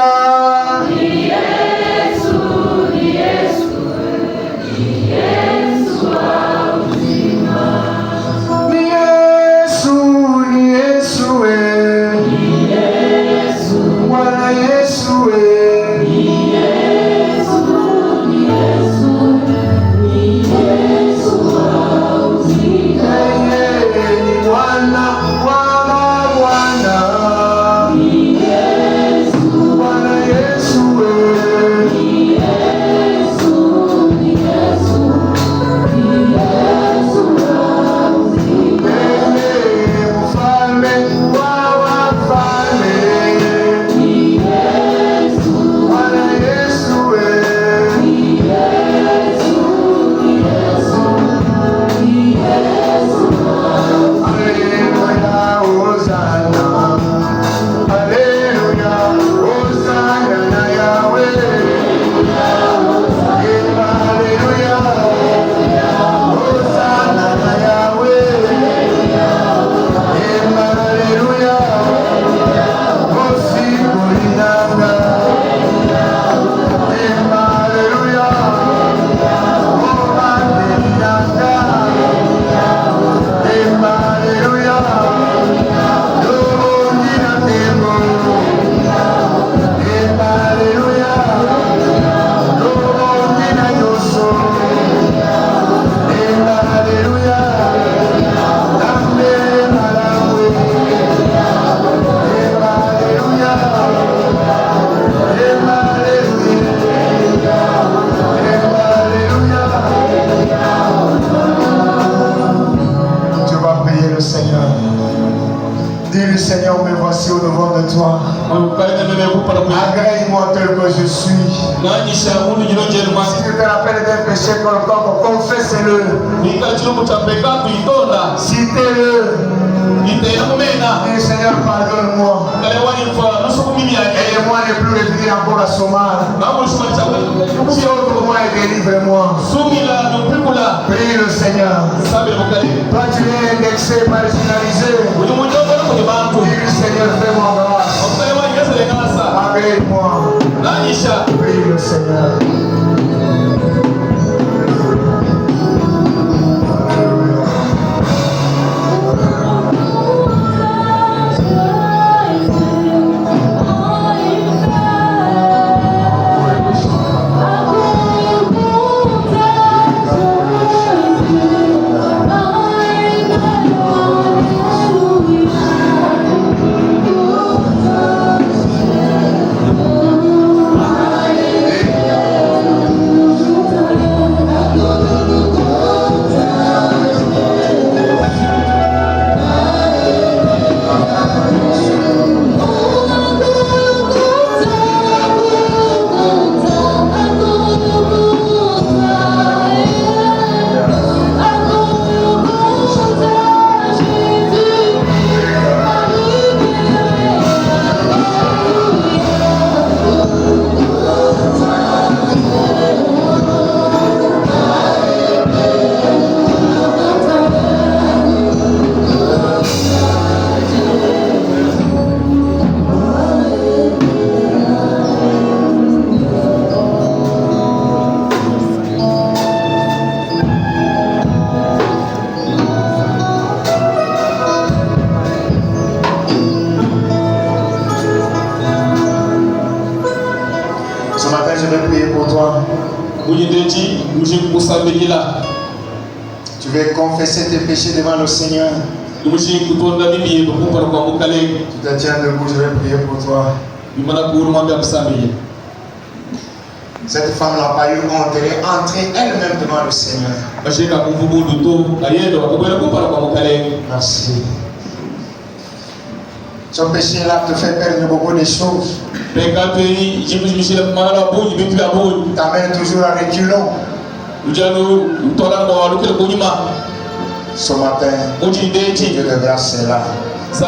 Yesu, Seigneur. Dis-lui, Seigneur, me voici au devant de toi. Agrée-moi tel que je suis. Si tu te rappelles d'un péché quelconque, confesse-le. Cite-le. Dis, Seigneur, pardonne-moi. Aide-moi à ne plus revenir encore à ce mal. Si autre-moi et délivre-moi. Prie le Seigneur. Toi, tu es indexé, marginalisé. Dis, Seigneur, fais-moi grâce. Agrée-moi. Prie le Seigneur. Tu veux confesser tes péchés devant le Seigneur. Tu te tiens debout, je vais prier pour toi. Cette femme n'a pas eu honte, elle est entrée elle-même devant le Seigneur. Merci. Son péché là te fait perdre beaucoup de choses. T'amènes toujours à reculons. Ce matin, Dieu de grâce est là. Je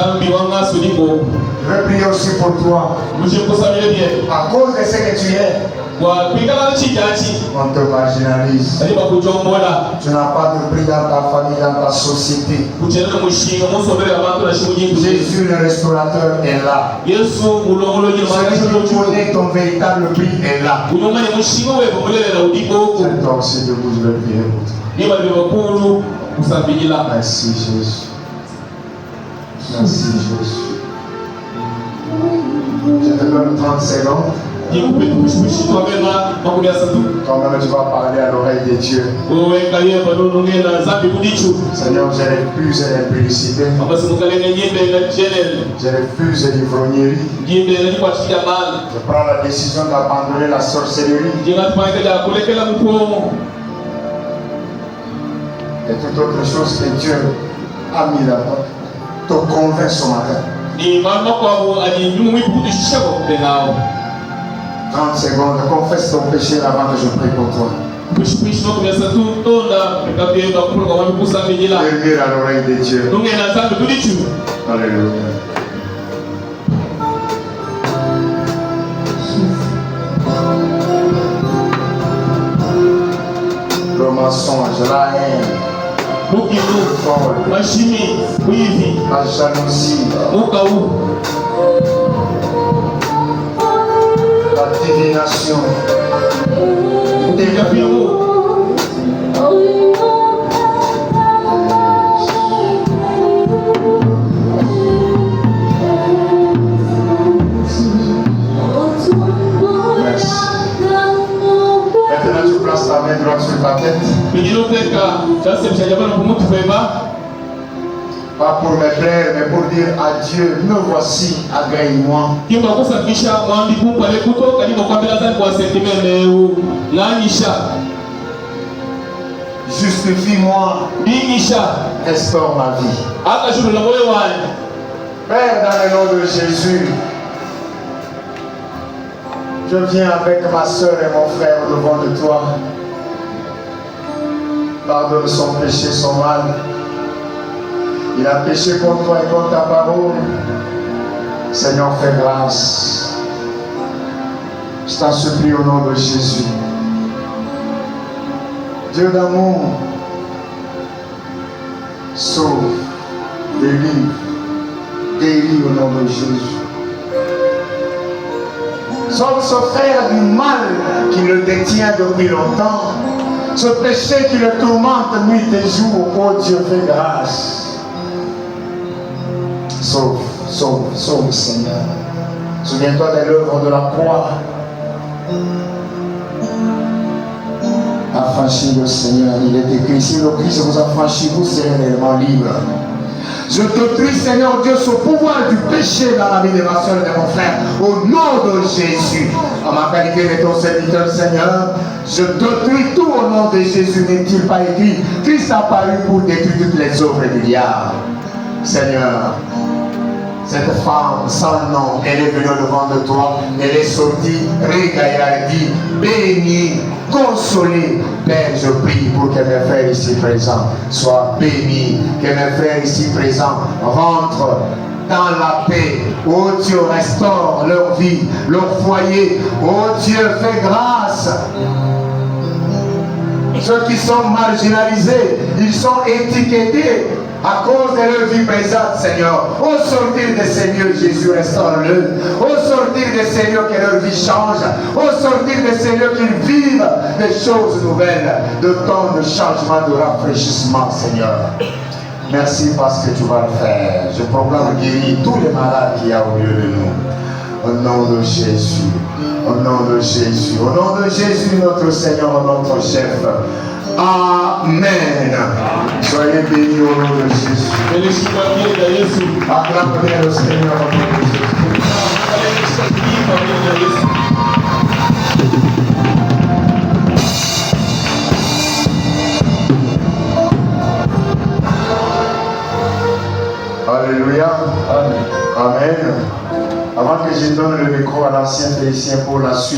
veux prier aussi pour toi. À cause de ce que tu es, on te marginalise. Tu n'as pas de prix dans ta famille, dans ta société. Jésus le restaurateur est là. Celui qui connaît ton véritable prix est là. Je toi aussi debout, je vais prier pour toi. Merci Jésus. Merci Jésus. Je te donne 30 secondes. Toi-même tu vas parler à l'oreille de Dieu. Seigneur, je refuse l'impudicité. Je refuse l'ivrognerie. Je prends la décision d'abandonner la sorcellerie et toute autre chose que Dieu a mis là-dedans. Te convainc ce matin. 30 secondes, confesse ton péché avant que je prie pour toi. Murmure à l'oreille de Dieu. Alléluia. Le mensonge, la haine, le vol, la jalousie, la divination, merci. Maintenant tu places ta main droite sur ta tête. Pas pour me plaire, mais pour dire à Dieu, me voici, agrée-moi. Justifie-moi. Restaure ma vie. Père, dans le nom de Jésus, je viens avec ma soeur et mon frère devant de toi. Pardonne son péché, son mal. Il a péché contre toi et contre ta parole. Seigneur, fais grâce. Je t'en supplie au nom de Jésus. Dieu d'amour, sauve, délivre, guéris au nom de Jésus. Sauve ce frère du mal qui le détient depuis longtemps. Ce péché qui le tourmente nuit et jour. Oh Dieu, fais grâce. Sauve, sauve, sauve Seigneur. Souviens-toi de l'œuvre de la croix. Affranchis le Seigneur. Il est écrit, si le Christ vous affranchit, vous serez réellement libre. Je détruis, Seigneur Dieu, ce pouvoir du péché dans la vie de ma soeur et de mon frère. Au nom de Jésus. En ma qualité de ton serviteur, Seigneur, je détruis tout au nom de Jésus. N'est-il pas écrit? Christ a paru pour détruire toutes les œuvres du diable. Seigneur, cette femme sans nom, elle est venue devant de toi. Elle est sortie, régaillardie, bénie, consolée. Père, je prie pour que mes frères ici présents soient bénis. Que mes frères ici présents rentrent dans la paix. Oh Dieu, restaure leur vie, leur foyer. Oh Dieu, fais grâce. Ceux qui sont marginalisés, ils sont étiquetés à cause de leur vie présente, Seigneur. Au sortir de ces lieux, Jésus, restaure-le. Au sortir de ces lieux, que leur vie change. Au sortir de ces lieux, qu'ils vivent des choses nouvelles, de temps de changement, de rafraîchissement, Seigneur. Merci parce que tu vas le faire. Je proclame guérir tous les malades qu'il y a au milieu de nous. Au nom de Jésus. Au nom de Jésus. Au nom de Jésus, notre Seigneur, notre chef. Amen. Soyez bénis au nom de Jésus. Acclamez le Seigneur au nom de Jésus. Alléluia. Amen. Avant que je donne le micro à l'ancien Félicien pour la suite.